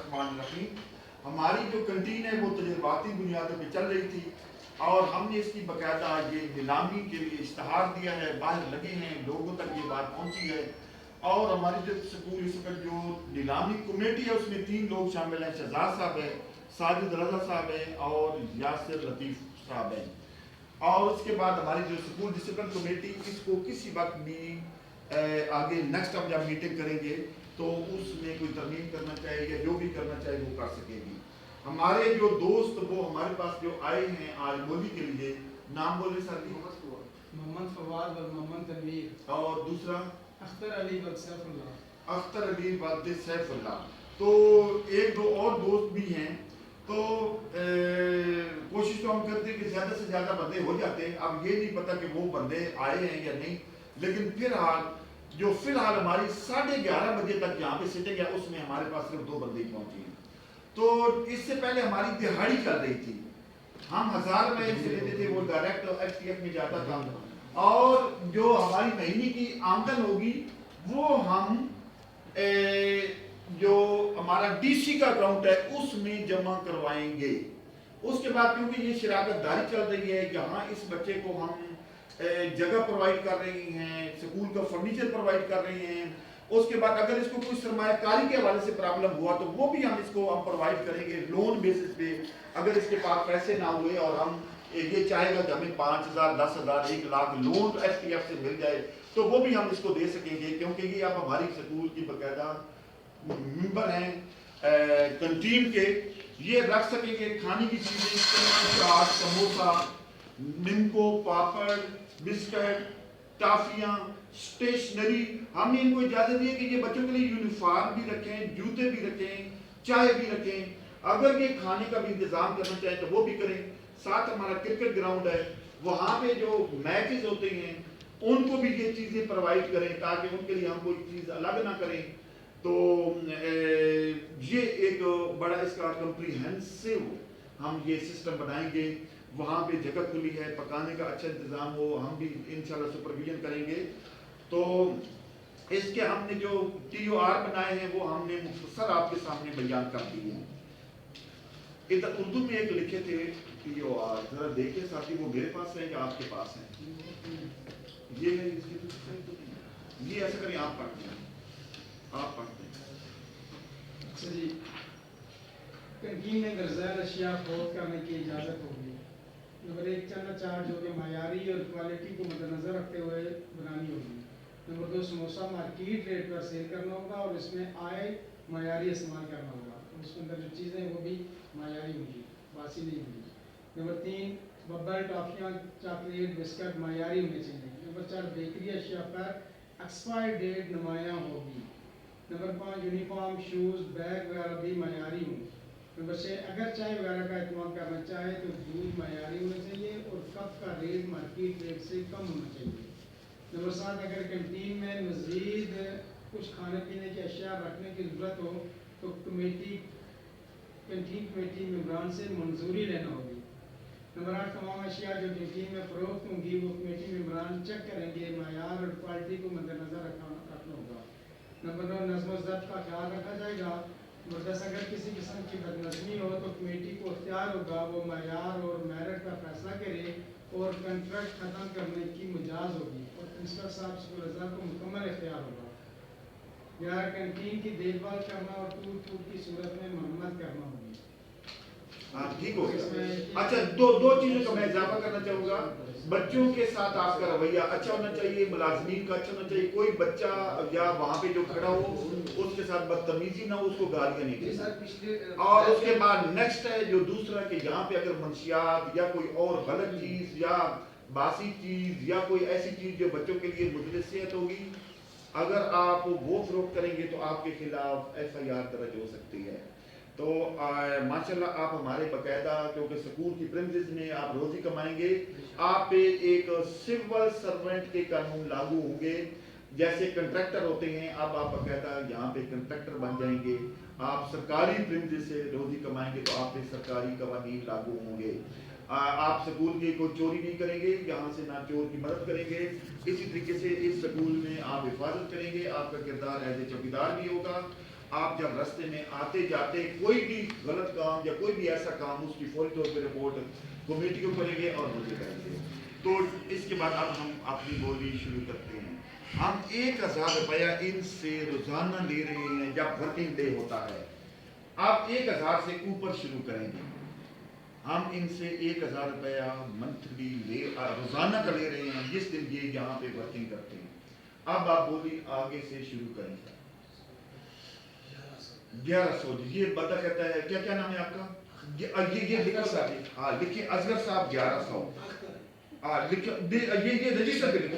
الرحمن الرحیم۔ ہماری جو کنٹین ہے وہ تجرباتی بنیادوں پہ چل رہی تھی اور ہم نے اس کی باقاعدہ یہ نیلامی کے لیے اشتہار دیا ہے، باہر لگے ہیں، لوگوں تک یہ بات پہنچی ہے۔ اور ہماری جو سکول اس وقت جو نیلامی کمیٹی ہے اس میں 3 لوگ شامل ہیں، شہزاد صاحب ہے، ساجد رضا صاحب ہیں اور یاسر لطیف صاحب ہیں۔ اور اس کے بعد ہماری جو سکول ڈسپلن کمیٹی اس کو کسی وقت بھی آگے نیکسٹ ہم جب میٹنگ کریں گے تو اس میں کوئی ترمیم کرنا چاہے یا جو بھی کرنا چاہے وہ کر سکے گی۔ ہمارے جو دوست وہ ہمارے پاس جو آئے ہیں آج بولی کے لیے، نام بولے سر جی؟ محمد فواد اور محمد تنویر، اور دوسرا اختر علی بد سیف اللہ۔ اختر علی بد سیف اللہ۔ تو ایک دو اور دوست بھی ہیں، تو کوشش تو ہم کرتے ہیں کہ زیادہ سے زیادہ بندے ہو جاتے ہیں۔ اب یہ نہیں پتا کہ وہ بندے آئے ہیں یا نہیں، لیکن فی الحال ہماری 11:30 بجے تک جہاں پہ سٹنگ ہے اس میں ہمارے پاس صرف 2 بندے ہی پہنچے ہیں۔ تو اس سے پہلے ہماری دہاڑی چل رہی تھی، ہم 1000 میں سے لیتے تھے، وہ ڈائریکٹ ایس ٹی ایف میں جاتا تھا، اور جو ہماری مہینے کی آمدن ہوگی وہ ہم جو ہمارا ڈی سی کا اکاؤنٹ ہے اس میں جمع کروائیں گے۔ اس کے بعد کیونکہ یہ شراکت داری چل رہی ہے، یہاں اس بچے کو ہم جگہ پرووائڈ کر رہے ہیں، سکول کا فرنیچر پرووائڈ کر رہے ہیں، اس کے بعد اگر اس کو کوئی سرمایہ کاری کے حوالے سے پرابلم ہوا تو وہ بھی ہم اس کو پرووائڈ کریں گے لون بیسس پہ۔ اگر اس کے پاس پیسے نہ ہوئے اور ہم یہ چاہے گا کہ ہمیں 5000 10,000 1 lakh loan S T F سے مل جائے تو وہ بھی ہم اس کو دے سکیں گے، کیونکہ یہ اب ہماری سکول کی باقاعدہ ممبر ہیں کنٹین کے، یہ رکھ سکیں گے کھانے کی چیزیں، چاٹ، سموسا، نمکو، پاپڑ، بسکٹ، ٹافیاں، اسٹیشنری۔ ہم نے ان کو اجازت دی ہے کہ یہ بچوں کے لیے یونیفارم بھی رکھیں، جوتے بھی رکھیں، چائے بھی رکھیں، اگر یہ کھانے کا بھی انتظام کرنا چاہیں تو وہ بھی کریں۔ ساتھ ہمارا کرکٹ گراؤنڈ ہے، وہاں پہ جو میچز ہوتے ہیں ان کو بھی یہ چیزیں پرووائڈ کریں تاکہ ان کے لیے ہم کوئی چیز الگ نہ کریں۔ تو یہ ایک بڑا اس کا کمپریہنسو ہم یہ سسٹم بنائیں گے۔ وہاں پہ جگہ کھلی ہے، پکانے کا اچھا انتظام ہو، ہم بھی انشاءاللہ سپرویژن کریں گے۔ تو اس کے ہم نے جو ٹی او آر بنائے ہیں وہ ہم نے مختصر آپ کے سامنے بیان کر دیے ہیں۔ ادھر اردو میں ایک لکھے تھے ٹی او آر، ذرا دیکھیں ساتھی وہ میرے پاس ہیں یا آپ کے پاس ہیں؟ یہ ہے، اس کی یہ ایسا کریں آپ پڑھتے ہیں، آپ پڑھتے ہیں۔ اچھا جی، کنٹین میں غذائے اشیاء فروخت کرنے کی اجازت ہوگی۔ نمبر 1 چنا چاٹ جو کہ معیاری اور کوالٹی کو مد نظر رکھتے ہوئے بنانی ہوگی۔ نمبر 2 سموسا مارکیٹ ریٹ پر سیل کرنا ہوگا اور اس میں آئے معیاری استعمال کرنا ہوگا، اس کے اندر جو چیزیں ہیں وہ بھی معیاری ہوں گی، باسی نہیں ہوں گی۔ نمبر 3 ببر، ٹافیاں، چاکلیٹ، بسکٹ معیاری ہونے چاہیے۔ نمبر 4 بیکری اشیاء پر ایکسپائر ڈیٹ نمایاں ہوگی۔ نمبر 5 یونیفارم، شوز، بیگ وغیرہ بھی معیاری ہوں۔ نمبر 6 اگر چائے وغیرہ کا اہتمام کرنا چاہے تو دودھ معیاری ہونا چاہیے اور کپ کا ریٹ مارکیٹ ریٹ سے کم ہونا چاہیے۔ نمبر 7 اگر کنٹین میں مزید کچھ کھانے پینے کی اشیاء رکھنے کی ضرورت ہو تو کنٹین کمیٹی ممبران سے منظوری لینا ہوگی۔ نمبر 8 تمام اشیاء جو کنٹین میں فروخت ہوں گی وہ کمیٹی ممبران چیک کریں گے، معیار اور کوالٹی کو مد نظر رکھنا ہوگا۔ نمبر 9 نظم و ضبط کا خیال رکھا جائے گا۔ نمبر 10 اگر کسی قسم کی بدنظمی ہو تو کمیٹی کو اختیار ہوگا وہ معیار اور میرٹ کا فیصلہ کرے اور کنٹریکٹ ختم کرنے کی مجاز ہوگی اور پرنسپل صاحب سکول ازہر کو مکمل اختیار ہوگا۔ 11 کنٹین کی دیکھ بھال کرنا اور ٹوٹ کی صورت میں مرمت کرنا ہوگی۔ ہاں ٹھیک ہو گیا۔ اچھا دو چیزوں کا میں اضافہ کرنا چاہوں گا۔ بچوں کے ساتھ آپ کا رویہ اچھا ہونا چاہیے، ملازمین کا اچھا ہونا چاہیے، کوئی بچہ یا وہاں پہ جو کھڑا ہو اس کے ساتھ بدتمیزی نہ ہو، اس کو گالیاں نہیں دے۔ اور اس کے بعد نیکسٹ ہے جو دوسرا کہ یہاں پہ اگر منشیات یا کوئی اور غلط چیز یا باسی چیز یا کوئی ایسی چیز جو بچوں کے لیے مضر صحت ہوگی، اگر آپ وہ فروخت کریں گے تو آپ کے خلاف ایف آئی آر درج ہو سکتی ہے۔ تو ماشاءاللہ آپ ہمارے باقاعدہ کیونکہ سکول کی پریمسز میں آپ روزی کمائیں گے، آپ پہ ایک سول سرونٹ کے قانون لاگو ہوں گے، جیسے کنٹریکٹر ہوتے ہیں اب آپ باقاعدہ یہاں پہ کنٹریکٹر بن جائیں گے، آپ سرکاری پریمسز سے روزی کمائیں گے تو آپ پہ سرکاری قوانین لاگو ہوں گے۔ آپ سکول کی کوئی چوری نہیں کریں گے، یہاں سے نہ چور کی مدد کریں گے، اسی طریقے سے اس سکول میں آپ حفاظت کریں گے، آپ کا کردار ایز اے چوکیدار بھی ہوگا आप जब रास्ते में आते जाते कोई भी गलत काम या कोई भी ऐसा काम, उसकी फौरी तौर पर रिपोर्ट कमेटी को करेंगे और मुझे करेंगे। तो इसके बाद अब हम अपनी बोली शुरू करते हैं। हम 1000 रुपया इनसे रोजाना ले रहे हैं जब वर्किंग डे होता है। आप 1000 से ऊपर शुरू करेंगे। हम इनसे 1000 रुपया मंथली रोजाना का ले रहे हैं जिस दिन ये यहाँ पे वर्किंग करते हैं। अब आप बोली आगे से शुरू करेंगे। 1100। ये बता कहता है क्या क्या नाम है आपका? ये लिखो साहब। हाँ लिखिए अजगर साहब 1100। हाँ लिखिए ये रजिस्टर पे लिखो,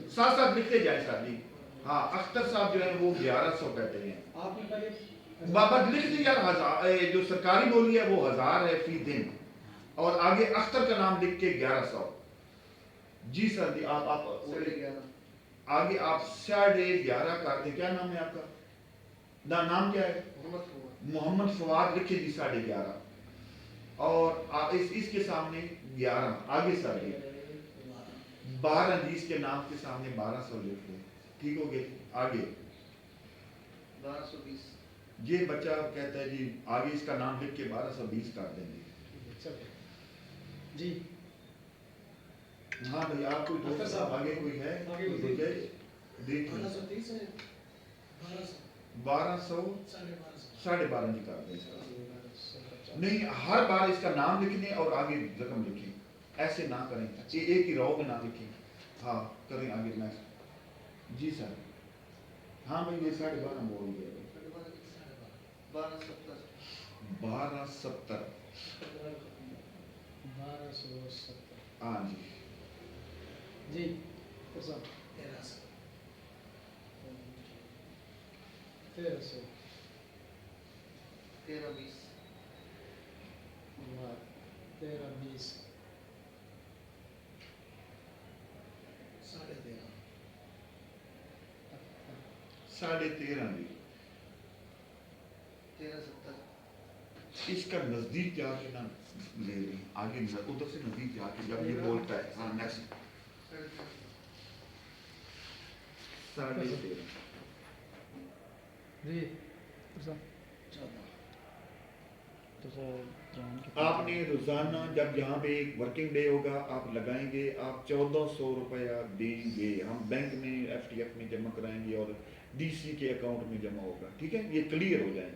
साथ साथ लिखते जाए साहब जी। हाँ अख्तर साहब जो है वो 1100 कहते हैं। आपने पहले बाबा लिख दी यार 1000, जो सरकारी बोली है वो 1000 है फी दिन, और आगे अख्तर का नाम लिख के 1100। जी सर जी आप आगे आप 11:30 करते। क्या नाम है आपका? नाम क्या है? मोहम्मद फवाद। लिखिए जी 11:30, और इसके सामने 11 आगे 12 जी इसके नाम के सामने 1200 लिख दो। ठीक हो गया? आगे 1220। ये बच्चा कहता है जी आगे इसका नाम लिख के 1220 कर देंगे। जी हाँ भाई आप कोई दोस्त साहब आगे कोई है? आगे कोई देखिए 1230 है 1200 12.5 जी कर दें। नहीं हर बार इसका नाम लिखने और आगे रकम लिखें, ऐसे ना करें। एक ही रो में ना लिखें। हाँ करें आगे नेक्स्ट। जी सर। हाँ भाई ये 12.5 बोल गए। 1270। 1270। 1270। हाँ जी जी साहब 1300। 1320। 1320। 13.5 जी। 1370। इसका नजदीक जाके ना ले लें, आगे उधर से नजदीक जाके जब ये बोलता है। हाँ नेक्स्ट 13.5। जी आपने रोजाना जब यहाँ पे एक वर्किंग डे होगा आप लगाएंगे, आप 1400 रुपया देंगे। हम बैंक में FTF में जमा कराएंगे और DC के अकाउंट में जमा होगा। ठीक है, ये क्लियर हो जाए।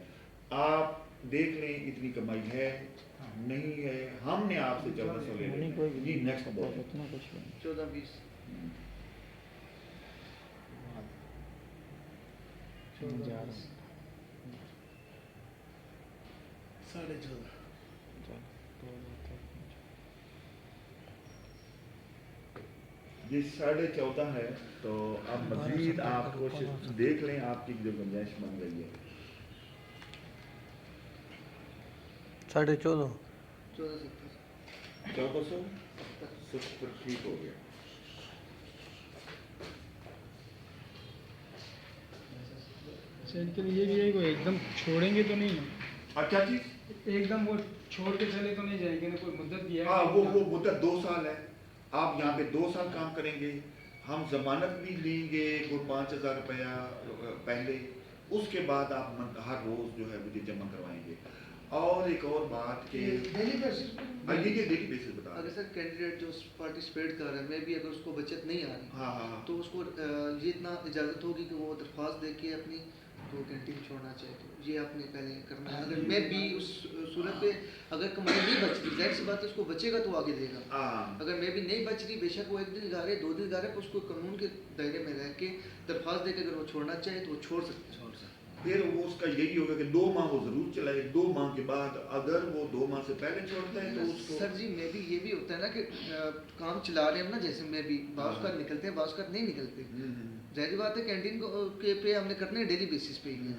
आप देख लें इतनी कमाई है नहीं है। हमने आपसे 1400 ले लिया। जी नेक्स्ट बोल। 1420। 14.5। ये 14.5 है। तो अब मजीद आप कोशिश देख लें, आपकी जो गुंजाइश बन गई है। 14.5। 1470 ठीक हो गया। इनके लिए भी है कोई एकदम छोड़ेंगे तो नहीं ना? अच्छा चीज एकदम वो छोड़ के चले तो नहीं जाएंगे ना? कोई मुद्दत भी है? हाँ वो मुद्दत 2 साल है। आप यहाँ पे 2 साल काम करेंगे, हम जमानत भी लेंगे कोई 5000 रुपया पहले, उसके बाद आप हर रोज जो है मुझे जमा करवाएंगे। और एक और बात कि डेली बेसिस पे ये डेली बेसिस बता अगर सर कैंडिडेट जो पार्टिसिपेट कर रहा है, मैं भी अगर उसको बचत नहीं आ रही, हाँ हाँ तो उसको ये इतना इजाज़त होगी कि वो दरख्वास्त दे के अपनी तो कैंटीन छोड़ना चाहिए। तो ये आपने पहले करना है। अगर मैं भी उस सूरत पे अगर कमाई नहीं बच रही, जाहिर सी बात है उसको बचेगा तो आगे देगा। हाँ अगर मैं भी नहीं बच रही, बेशक वो 1 दिन गा रहे 2 दिन गा रहे, उसको कानून के दायरे में रह के दरख्वास्त दे के अगर वो छोड़ना चाहे तो वो छोड़ सकते हैं। फिर वो उसका यही होगा कि 2 माह वो जरूर चलाए। 2 माह के बाद अगर वो 2 माह से पहले छोड़ता है तो उसको सर जी मैं भी ये भी होता है ना कि काम चला रहे हैं हम ना, जैसे मैं भी बाउस का निकलते हैं, बाउस का नहीं निकलते। जाहिर बात है कैंटीन को के पे हमने करने हैं डेली बेसिस पे ही है।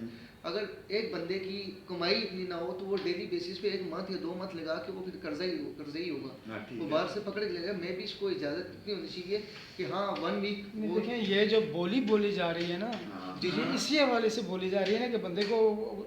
अगर एक बंदे की कमाई इतनी ना हो तो वो डेली बेसिस पे 1 मंथ या 2 मंथ लगा के वो फिर कर्जा ही होगा। हाँ, ठीक वो है। बाहर से पकड़ के लेगा। मैं भी इसको इजाज़त इतनी होनी चाहिए कि हाँ 1 वीक वो देखें ये जो बोली जा रही है ना, हाँ। ये इसी हवाले से बोली जा रही है ना कि बंदे को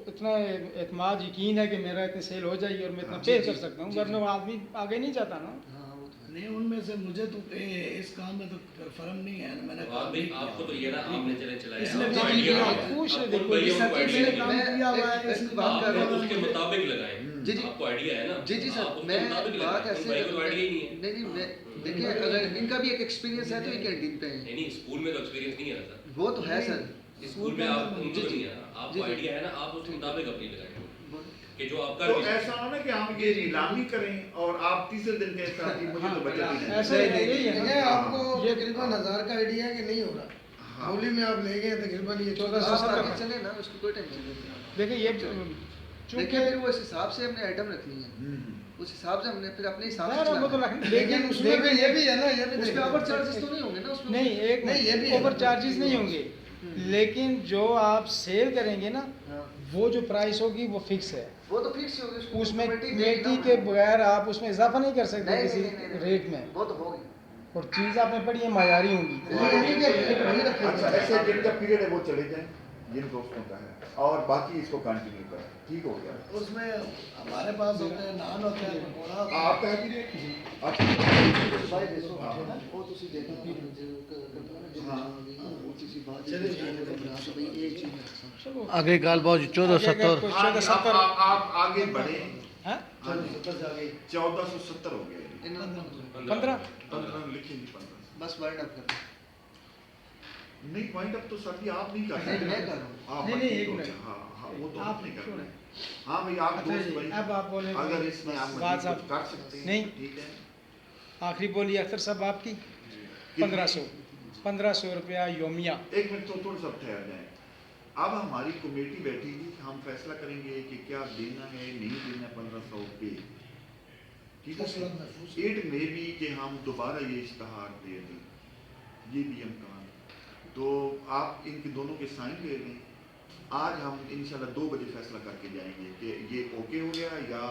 इतना एतमाद यकीन है कि मेरा इतने सेल हो जाएगी और मैं इतना हाँ, पे जी, कर सकता हूँ, जी, वरना वो आदमी आगे नहीं जाता ना। हाँ वो तो है। नहीं उनमें से मुझे तो इस काम में तो फर्म नहीं है, मैंने आप भी आपको तो ये ना आपने चलाया इसलिए आपको मैं आइडिया आप है, पूछ रहे आपको देखो, बढ़िया इस उनको सर्किट आइडिया में है। काम किया हुआ है, एक इसमें बात बात कर रहा आप हूँ। उसके मुताबिक लगाए। जी जी आपको आइडिया है ना, जी जी सर, आप उसके मैं मुताबिक बात लगाए, ऐसे उन भाई को आइडिया ही नहीं है। नहीं नहीं मैं देखिए, अगर इनका भी एक एक्सपीरियंस है तो ये कैंटीन पे है, नहीं नहीं, स्कूल में तो एक्सपीरियंस नहीं है सर, वो तो है सर। स्कूल में आप उनको जी, नहीं है, आपको जी, जी। आइडिया है ना, आप उसके मुताबिक अपनी लगाए कि जो आपका तो ऐसा हो ना कि हम ये नीलामी करें और आप तीसरे दिन के साथ ही मुझे तो बचत ही नहीं ऐसा ही है, यही है ना। ये आपको ये तकरीबन 1000 का आइडिया है कि नहीं हो रहा? हाँ। होली में आप ले गए तकरीबन ये 1470 आप आगे चले ना, उसकी कोई टेंशन नहीं। देखिए ये देखिए चूंकि फिर वो इस हिसाब से हमने आइटम रखनी है, उस हिसाब से हमने फिर अपने हिसाब से वो तो चलाना है। लेकिन उसमें भी ये भी है ना, ये भी उसमें देखो। ओवर चार्जेस तो नहीं होंगे ना उसमें? नहीं, एक नहीं, ये भी है। ओवर चार्जेस नहीं होंगे, लेकिन जो आप सेल करेंगे ना, हाँ, वो जो प्राइस होगी वो फिक्स है। वो तो फिक्स ही होगी, उसमें कमेटी देगी कमेटी ना। के बगैर आप उसमें इजाफा नहीं कर सकते नहीं, किसी नहीं, नहीं, नहीं, रेट में, वो तो होगी। और चीज़ आपने पढ़ी है मायारी होंगी। अच्छा, ऐसे जिनका पीरियड है वो चले जाएं, जिन दोस्तों का है, और बाकी इसको कंटिन्यू करें। ठीक हो गया। उसमें हमारे पास होते हैं नान होते हैं पकौड़ा होता है। आपका है पीरियड? भाई देखो, वो ਤੁਸੀਂ ਦੇਖੋ चलिए, चलो आगे गाल बहुत 1470 आप आगे बढ़े। हाँ? हाँ जी, 1470 हो गए। 15 15 लिखेंगे 15 बस वर्ड अप कर नहीं, पॉइंट अप तो सर जी आप नहीं कर नहीं, रहे। मैं कर रहा हूँ। आप नहीं, ठीक एक हो, मिनट। हाँ हाँ, वो तो आप आप नहीं कर क्यों रहे। हाँ भाई, आप अच्छा दोस्त जी, भाई, अब आप बोले अगर इसमें आप बात मजीद साहब कुछ कर सकते हैं नहीं। तो ठीक है। आखिरी बोली अख्तर साहब आपकी 1500 रुपया योमिया। एक मिनट तो थोड़ा सा ठहर जाए। अब हमारी कमेटी बैठेगी, हम फैसला करेंगे कि क्या देना है नहीं देना 1500 पे। ठीक है, इट मे बी कि हम दोबारा ये इश्तहार दे दें, ये भी इम्कान। तो आप इनके दोनों के साइन ले लें। आज हम इंशाल्लाह 2 बजे फैसला करके जाएंगे कि ये ओके हो गया या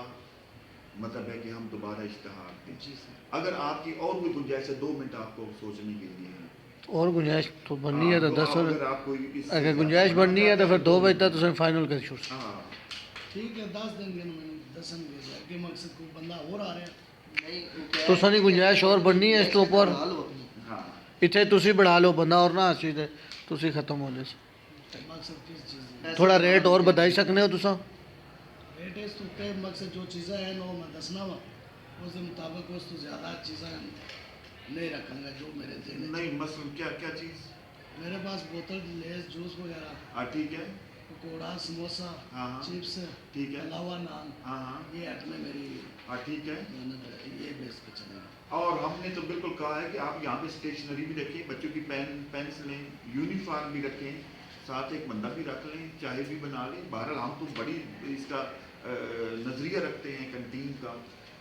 मतलब है कि हम दोबारा इश्तहार दें। जी सर। अगर आपकी और कोई गुंजाइश है 2 मिनट आपको सोचने के लिए है। और गुंजाइश तो बननी है तो 10 आप अगर आप कोई इससे अगर ज़्यादा गुंजाइश बनना बननी है तो फिर चाहते 2 हैं बजे तक तो फाइनल कर छोड़। हाँ, ठीक है 10 देंगे ना, मैंने 10 देंगे आगे मकसद को बंदा और आ रहा है। नहीं, वो क्या तो है सारी कि गुंजाइश और बढ़नी है इसके ऊपर। बढ़ा लो अपनी। हाँ। इतने तुसी बढ़ा लो बंदा और ना चीज तुसी खत्म हो जाए। मकसद किस चीज़ है? थोड़ा रेट और बताई सकने हो तुसा? रेट है तो पे मकसद जो चीज़ें हैं नो मैं दसना वा उसके मुताबिक उस तो ज़्यादा चीज़ें नहीं रखूँगा जो मेरे देने। नहीं, मसलन क्या क्या चीज़? मेरे पास बोतल लेस जूस वगैरह हाँ ठीक है। पकौड़ा समोसा हाँ, हाँ। चिप्स ठीक है। अलावा नान हाँ हाँ ये आइटमें मेरी हाँ ठीक है। ये बेस पे चलेगा। और हमने तो बिल्कुल कहा है कि आप यहाँ पे स्टेशनरी भी रखें, बच्चों की पेंसिलें, यूनिफॉर्म भी रखें, साथ एक बंदा भी रख लें, चाय भी बना लें। बहरहाल हम तो बड़ी इसका नज़रिया रखते हैं कैंटीन का,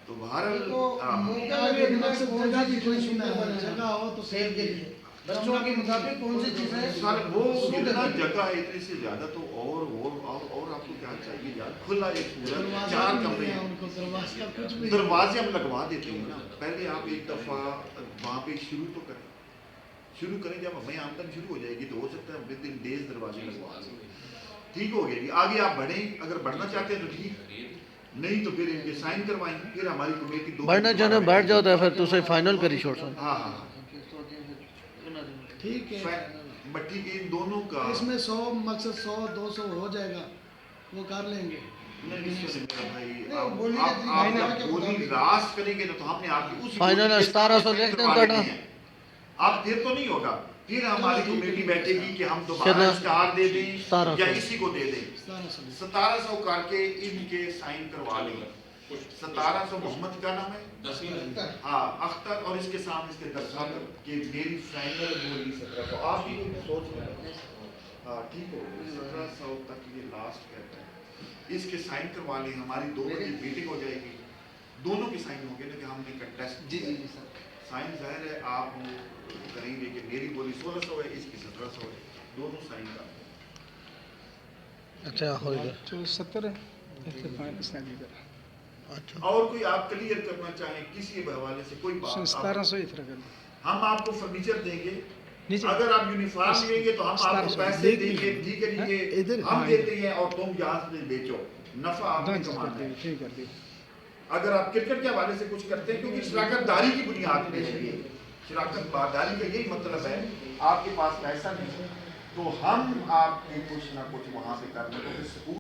तो बहरहाल तो हाँ। मौका भी मकसद जगह की कोई सुनना है जगह हो तो सेल के लिए बच्चों के मुताबिक कौन सी चीजें सारे वो जितना जगह है इतने से ज्यादा तो और आपको क्या चाहिए यार? खुला एक पूरा दरवाजा 4 भी कमरे नहीं है हैं, उनको, दरवाजा कुछ भी दरवाजे हम लगवा देते हैं ना। पहले आप एक दफ़ा वहाँ पे शुरू तो करें, शुरू करें। जब हमें आमदन शुरू हो जाएगी तो हो सकता है विद इन डेज दरवाजे लगवा दें। ठीक हो गया जी, आगे आप बढ़ें, अगर बढ़ना चाहते हैं तो ठीक, नहीं तो फिर इनके साइन करवाएं, फिर हमारी कमेटी 2 बढ़ना चाहते हो बैठ जाओ तो फिर तुसे फाइनल करी छोड़ सो। हाँ हाँ ठीक है। बट ठीक है, इन दोनों का इसमें 100 मकसद 100-200 हो जाएगा, वो कर लेंगे। नहीं सुनिए मेरा भाई, नहीं, बोली आप जाती आप है, जब के बोली मुताबिक। रास करेंगे तो हमने आपकी उस फाइनल 1700 लिख दें करवा तो देते हैं। आप फिर तो नहीं होगा, फिर हमारी कमेटी बैठेगी कि हम दोबारा कितना? स्टार दे दें 1700 या इसी को दे दें। 1700 1700 करके इनके साइन करवा लें। 1700 मोहम्मद का नाम है, 10 हाँ अख्तर, और इसके सामने इसके दरखास्त कि मेरी फाइनल बोली 1700। आप भी कुछ सोच रहे हैं? हाँ ठीक हो, 1700 तक ये लास्ट कहता है। इसके साइन करवा लें, हमारी 2 बजे मीटिंग हो जाएगी, दोनों के साइन होंगे ना कि हमने कंटेस्ट। जी जी जी सर। साइन जाहिर है आप करेंगे कि मेरी बोली 1600 है, इसकी 1700 है, दोनों साइन का। अच्छा हो गया। 70 है इससे फाइनल साइन कर अच्छा और कोई आप क्लियर करना चाहें किसी भी हवाले से कोई बात? 1700 इतना कर हम आपको फर्नीचर देंगे, नीचे अगर आप यूनिफॉर्म लेंगे तो हम आपको 1700 पैसे देंगे, ठीक है हाँ, जी, ये इधर, हम हाँ, देते हैं और तुम यहाँ से बेचो, नफा आपने कर कमाना दी है। ठीक कर दी। अगर आप क्रिकेट के हवाले से कुछ करते हैं, क्योंकि शराकत दारी की बुनियाद पे है ये, शराकत दारी का यही मतलब है, आपके पास पैसा नहीं है तो हम आपके कुछ ना कुछ वहाँ पे कर लें, तो